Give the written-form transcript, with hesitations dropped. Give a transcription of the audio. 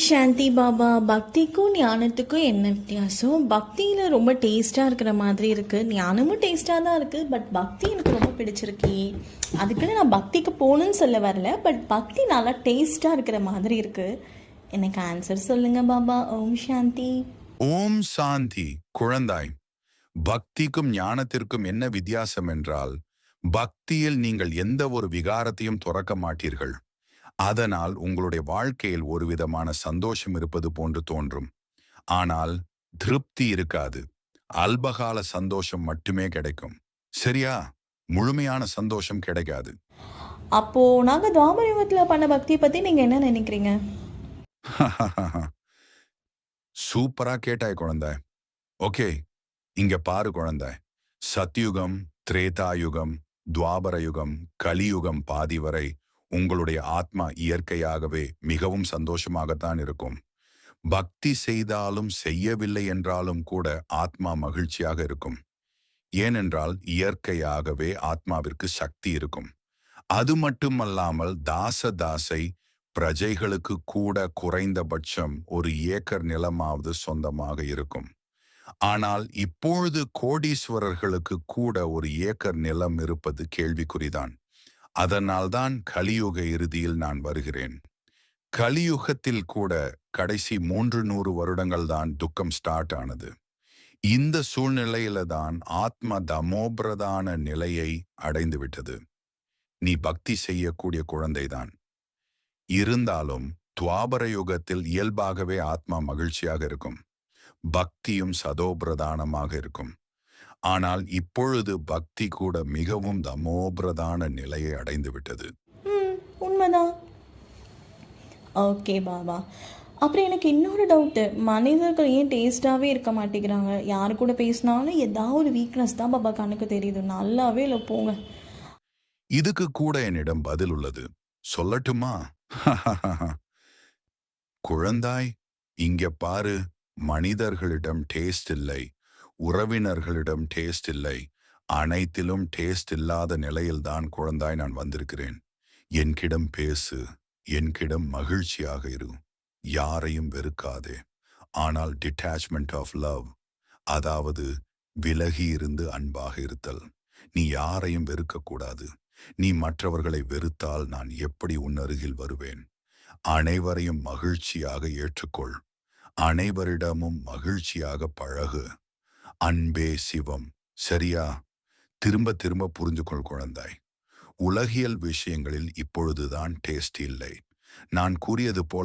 சாந்தி பாபா. பக்திக்கும் ஞானத்துக்கும் என்ன வித்தியாசம்? பக்தியில் ரொம்ப டேஸ்ட்டாக இருக்கிற மாதிரி இருக்குது, ஞானமும் டேஸ்ட்டாக தான் இருக்குது. பட் பக்தி எனக்கு ரொம்ப பிடிச்சிருக்கே. அதுக்குன்னு நான் பக்திக்கு போகணுன்னு சொல்ல வரல, பட் பக்தி நல்லா டேஸ்ட்டாக இருக்கிற மாதிரி இருக்குது. எனக்கு ஆன்சர் சொல்லுங்கள் பாபா. ஓம் சாந்தி. ஓம் சாந்தி. குழந்தாய், பக்திக்கும் ஞானத்திற்கும் என்ன வித்தியாசம் என்றால், பக்தியில் நீங்கள் எந்த ஒரு விகாரத்தையும் துறக்க மாட்டீர்கள். அதனால் உங்களுடைய வாழ்க்கையில் ஒரு விதமான சந்தோஷம் இருப்பது போன்று தோன்றும். ஆனால் திருப்தி இருக்காது. அல்பகால சந்தோஷம் மட்டுமே கிடைக்கும். சரியா? முழுமையான சந்தோஷம் கிடைக்காது. அப்போது நாங்கள் துவாபர யுகத்தில் பண்ண பக்தியை பற்றி நீங்கள் என்ன நினைக்கிறீங்க? சூப்பரா கேட்டாய் குழந்தாய். ஓகே, இங்க பாரு குழந்தாய். சத்யுகம், திரேதாயுகம், துவாபர யுகம், கலியுகம் பாதி வரை உங்களுடைய ஆத்மா இயற்கையாகவே மிகவும் சந்தோஷமாகத்தான் இருக்கும். பக்தி செய்தாலும் செய்யவில்லை என்றாலும் கூட ஆத்மா மகிழ்ச்சியாக இருக்கும். ஏனென்றால் இயற்கையாகவே ஆத்மாவிற்கு சக்தி இருக்கும். அது மட்டுமல்லாமல் தாசை பிரஜைகளுக்கு கூட குறைந்தபட்சம் 1 ஏக்கர் நிலமாவது சொந்தமாக இருக்கும். ஆனால் இப்பொழுது கோடீஸ்வரர்களுக்கு கூட 1 ஏக்கர் நிலம் இருப்பது கேள்விக்குறிதான். அதனால்தான் கலியுக இறுதியில் நான் வருகிறேன். கலியுகத்தில் கூட கடைசி 300 வருடங்கள் தான் துக்கம் ஸ்டார்ட் ஆனது. இந்த சூழ்நிலையில தான் ஆத்ம தமோபிரதான நிலையை அடைந்து விட்டது. நீ பக்தி செய்யக்கூடிய குழந்தைதான். இருந்தாலும் துவாபர யுகத்தில் இயல்பாகவே ஆத்மா மகிழ்ச்சியாக இருக்கும். பக்தியும் சதோபிரதானமாக இருக்கும். ஆனால் இப்பொழுது பக்தி கூட மிகவும் தமோபிரதான நிலையை அடைந்து விட்டது. உண்மைதான். ஓகே பாபா. அப்புறம் எனக்கு இன்னொரு டவுட்டு, மனிதர்கள் ஏன் டேஸ்டாகவே இருக்க மாட்டேங்கிறாங்க? யாரு கூட பேசினாலும் ஏதாவது ஒரு வீக்னஸ் தான் பாபா கண்ணுக்கு தெரியுது. நல்லாவே இல்லை போங்க. இதுக்கு கூட என்னிடம் பதில் உள்ளது. சொல்லட்டுமா? குழந்தாய், இங்க பாரு. மனிதர்களிடம் டேஸ்ட் இல்லை, உறவினர்களிடம் டேஸ்ட் இல்லை, அனைத்திலும் டேஸ்ட் இல்லாத நிலையில்தான் குழந்தாய் நான் வந்திருக்கிறேன். என்கிடம் பேசு, என்கிடம் மகிழ்ச்சியாக இரு, யாரையும் வெறுக்காதே. ஆனால் டிட்டாச்மெண்ட் ஆஃப் லவ், அதாவது விலகி இருந்து அன்பாக இருத்தல். நீ யாரையும் வெறுக்கக்கூடாது. நீ மற்றவர்களை வெறுத்தால் நான் எப்படி உன் அருகில் வருவேன்? அனைவரையும் மகிழ்ச்சியாக ஏற்றுக்கொள். அனைவரிடமும் மகிழ்ச்சியாக பழகு. அன்பே சிவம். சரியா? திரும்ப திரும்ப புரிஞ்சுக்கொள் குழந்தாய். உலகியல் விஷயங்களில் இப்பொழுதுதான் டேஸ்ட் இல்லை. நான் கூறியது போல